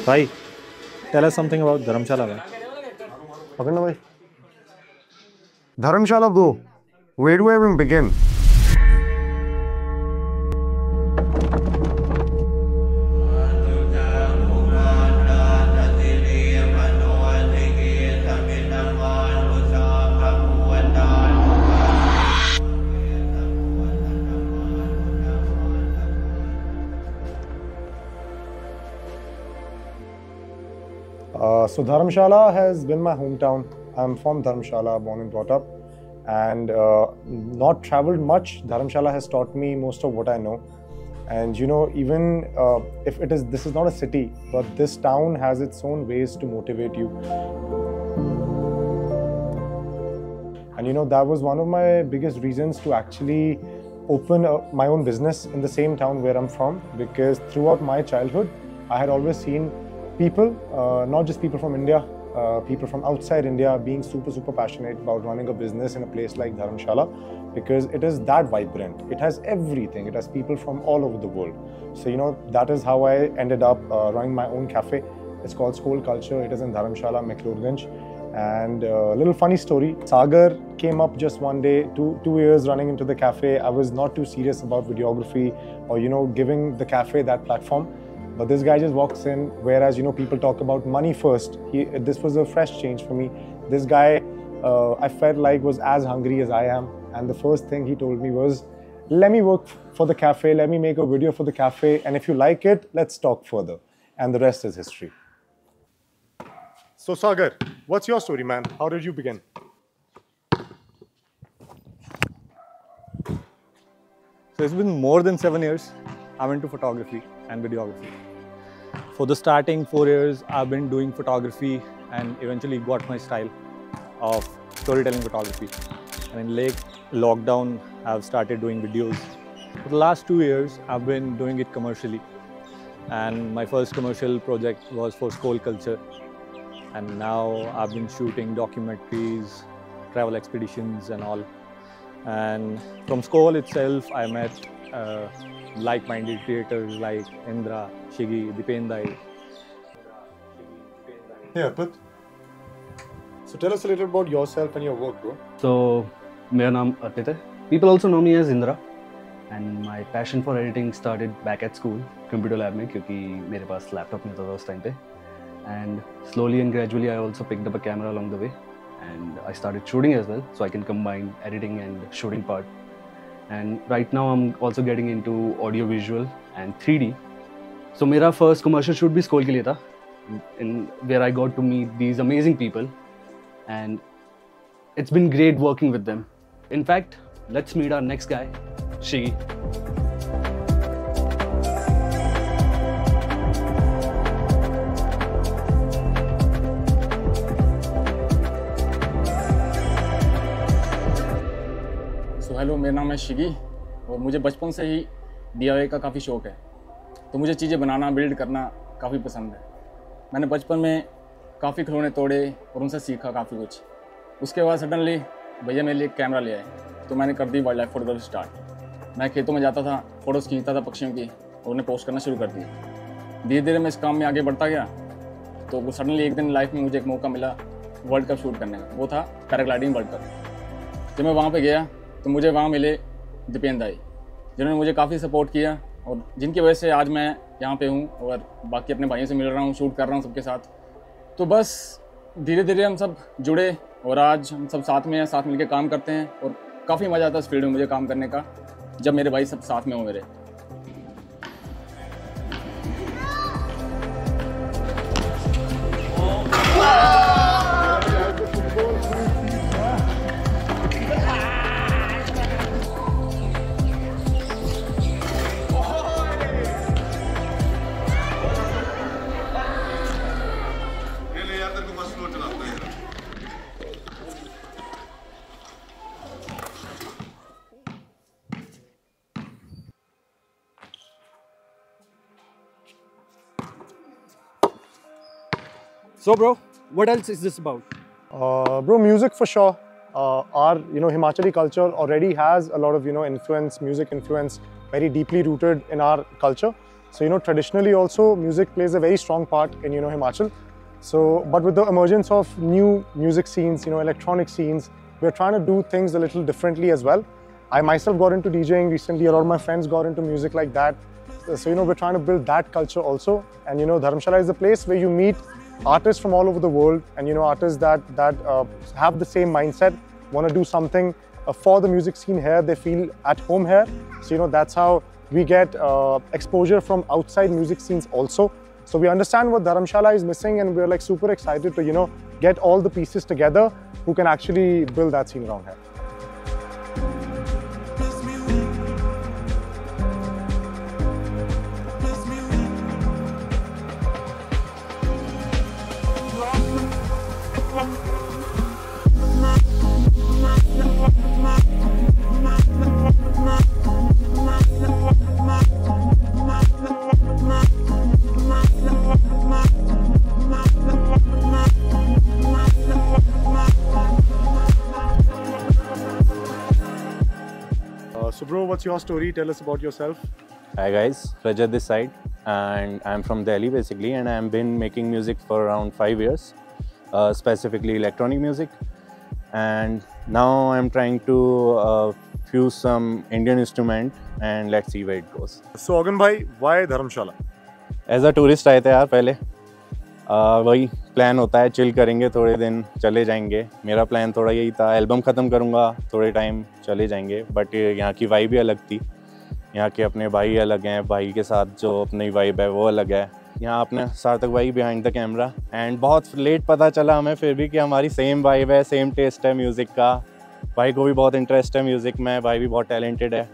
Bhai, tell us something about Dharamshala. पकड़ना भाई. Dharamshala bro, where do I even begin? So Dharamshala has been my hometown. I'm from Dharamshala, born and brought up, and not traveled much. Dharamshala has taught me most of what I know. And you know, even if this is not a city, but this town has its own ways to motivate you. And you know, that was one of my biggest reasons to actually open my own business in the same town where I'm from, because throughout my childhood, I had always seen people, not just people from India, people from outside India being super passionate about running a business in a place like Dharamshala, because it is that vibrant. It has everything. It has people from all over the world. So you know, that is how I ended up running my own cafe. It's called Skol Culture. It is in Dharamshala, McLeodganj. And a little funny story, Sagar came up just one day, two years running into the cafe. I was not too serious about videography or, you know, giving the cafe that platform. But this guy just walks in, whereas, you know, people talk about money first. This was a fresh change for me. This guy, I felt like, was as hungry as I am. And the first thing he told me was, let me work for the cafe, let me make a video for the cafe, and if you like it, let's talk further. And the rest is history. So Sagar, what's your story, man? How did you begin? So it's been more than 7 years. I'm into photography and videography. For the starting 4 years, I've been doing photography and eventually got my style of storytelling photography. And in late lockdown, I've started doing videos. For the last 2 years, I've been doing it commercially. And my first commercial project was for Skol Culture. And now I've been shooting documentaries, travel expeditions and all. And from Skol itself, I met like-minded creators like Indra, Shigi, Dipendai. Yeah, but so tell us a little about yourself and your work, bro. So, my name is Arpit. People also know me as Indra, and my passion for editing started back at school, computer lab में, क्योंकि मेरे पास laptop नहीं था उस time पे. And slowly and gradually, I also picked up a camera along the way, and I started shooting as well, so I can combine editing and shooting part. And right now, I'm also getting into audio visual and 3D. So my first commercial shoot भी Skol के लिए था, where I got to meet these amazing people, and it's been great working with them. In fact, let's meet our next guy, Shigi. Hello, मेरा नाम है शिगी और मुझे बचपन से ही DIY का काफ़ी शौक़ है। तो मुझे चीज़ें बनाना, बिल्ड करना काफ़ी पसंद है। मैंने बचपन में काफ़ी खिलौने तोड़े और उनसे सीखा काफ़ी कुछ। उसके बाद सडनली भैया मेरे लिए एक कैमरा ले आए, तो मैंने कर दी वाइल्ड लाइफ फोटोग्राफी स्टार्ट। मैं खेतों में जाता था, फ़ोटोज़ खींचता था पक्षियों की और उन्हें पोस्ट करना शुरू कर दिया। धीरे धीरे मैं इस काम में आगे बढ़ता गया, तो वो सडनली एक दिन लाइफ में मुझे एक मौका मिला वर्ल्ड कप शूट करने का। वो था पैराग्लाइडिंग वर्ल्ड कप। जब मैं वहाँ पर गया तो मुझे वहाँ मिले दीपेंदाई, जिन्होंने मुझे काफ़ी सपोर्ट किया और जिनकी वजह से आज मैं यहाँ पे हूँ और बाकी अपने भाइयों से मिल रहा हूँ, शूट कर रहा हूँ सबके साथ। तो बस धीरे धीरे हम सब जुड़े और आज हम सब साथ में हैं, साथ मिलकर काम करते हैं और काफ़ी मज़ा आता है इस फील्ड में मुझे काम करने का, जब मेरे भाई सब साथ में हो मेरे। So bro, what else is this about? Bro, music for sure. our Himachali culture already has a lot of influence, music influence, very deeply rooted in our culture. So traditionally also music plays a very strong part in Himachal. So but with the emergence of new music scenes, electronic scenes, we're trying to do things a little differently as well. I myself got into DJing recently. A lot of my friends got into music like that. So we're trying to build that culture also. And Dharamshala is a place where you meet artists from all over the world, and artists that have the same mindset, want to do something for the music scene here. They feel at home here. So that's how we get exposure from outside music scenes also. So we understand what Dharamshala is missing, and we're like super excited to get all the pieces together who can actually build that scene around here. So bro, what's your story? Tell us about yourself. Hi guys, Rajat this side, and I'm from Delhi basically, and I've been making music for around 5 years, specifically electronic music, and now I'm trying to fuse some Indian instrument, and let's see where it goes. So Agan bhai, why Dharamshala? As a tourist आए थे यार पहले, वही plan होता है, chill करेंगे थोड़े दिन, चले जाएंगे. मेरा प्लान थोड़ा यही था, एल्बम ख़त्म करूँगा, थोड़े टाइम चले जाएंगे. बट यहाँ की वाइब भी अलग थी. यहाँ के अपने भाई अलग हैं, भाई के साथ जो अपनी वाइब है वो अलग है. यहाँ अपने सार्थक भाई बिहाइंड द कैमरा, एंड बहुत लेट पता चला हमें फिर भी कि हमारी सेम वाइब है, सेम टेस्ट है म्यूज़िक का. भाई को भी बहुत इंटरेस्ट है म्यूज़िक में, भाई भी बहुत टैलेंटेड है.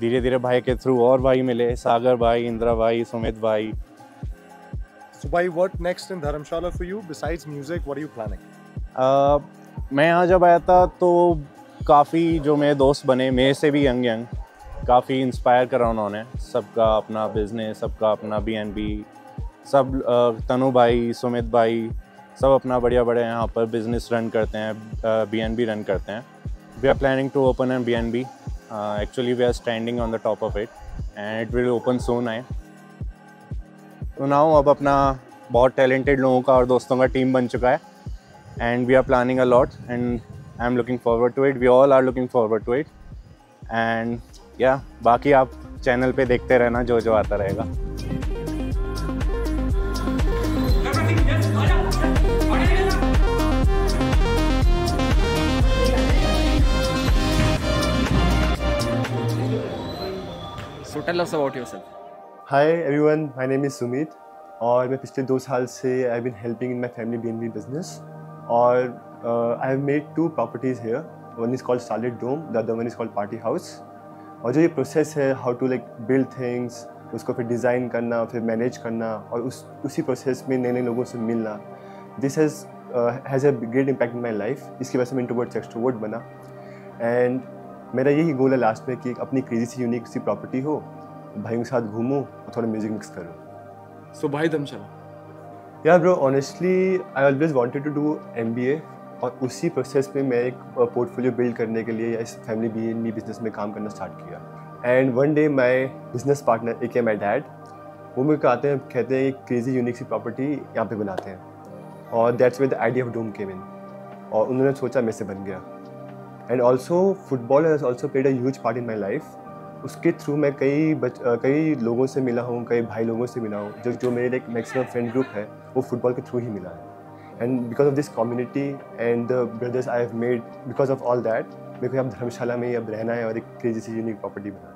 धीरे धीरे भाई के थ्रू और भाई मिले, सागर भाई, इंदिरा भाई, सुमित भाई. So bhai, what next in Dharamshala for you? Besides music, what are you planning? मैं यहाँ जब आया था तो काफ़ी जो मेरे दोस्त बने, मेरे से भी यंग काफ़ी इंस्पायर करा उन्होंने. सबका अपना बिजनेस, सबका अपना BNB, सब तनु भाई, सुमित भाई, सब अपना बढ़िया बढ़िया यहाँ पर बिजनेस रन करते हैं, BNB रन करते हैं. We are planning to open an BNB. Actually we are standing on the top of it and it will open soon. तो नाउ अब अपना बहुत टैलेंटेड लोगों का और दोस्तों का टीम बन चुका है, and we are planning a lot, and I am looking forward to it. We all are looking forward to it, and या बाकी आप चैनल पे देखते रहना जो जो आता रहेगा. So tell us about yourself. Hi everyone, my name is Sumit और मैं पिछले 2 साल से I've been helping in my family BNB business और I have made 2 properties here. One is called Starlit Dome, the other one is called Party House. और जो ये process है how to like build things, उसको फिर design करना, फिर manage करना और उसी प्रोसेस में नए नए लोगों से मिलना, this has a great impact in my life. इसकी वजह से मैं इंट्रोवर्ट से एक्सट्रोवर्ट बना, एंड मेरा यही गोल है लास्ट में कि अपनी क्रेजी सी यूनिक सी प्रॉपर्टी हो, भाइयों के साथ घूमूं और थोड़ा म्यूजिक मिक्स करूं. So why Dharamshala? Yeah bro, honestly I always wanted to do MBA और उसी प्रोसेस में मैं एक पोर्टफोलियो बिल्ड करने के लिए इस फैमिली BNB बिजनेस में काम करना स्टार्ट किया. And one day my business partner एक माय डैड, वो मुझे कहते हैं क्रेजी यूनिक सी प्रॉपर्टी यहाँ पे बनाते हैं, और that's where the idea of dome came in, और उन्होंने सोचा मैं से बन गया. And also football has also played a huge part in my life. उसके थ्रू मैं कई लोगों से मिला हूँ, कई भाई लोगों से मिला हूँ, जो मेरे एक मैक्सिमम फ्रेंड ग्रुप है वो फुटबॉल के थ्रू ही मिला है. And because of this community and the brothers I have made, because of all that मेरे को अब धर्मशाला में ही अब रहना है और एक क्रेजी सी यूनिक प्रॉपर्टी बनाना है.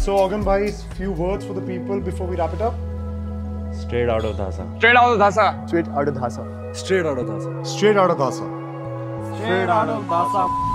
So Agan bhai, few words for the people before we wrap it up. Straight out of Dhasa. Straight out of Dhasa. Straight out of Dhasa. Straight out of Dhasa. Straight out of Dhasa. Straight out of Dhasa.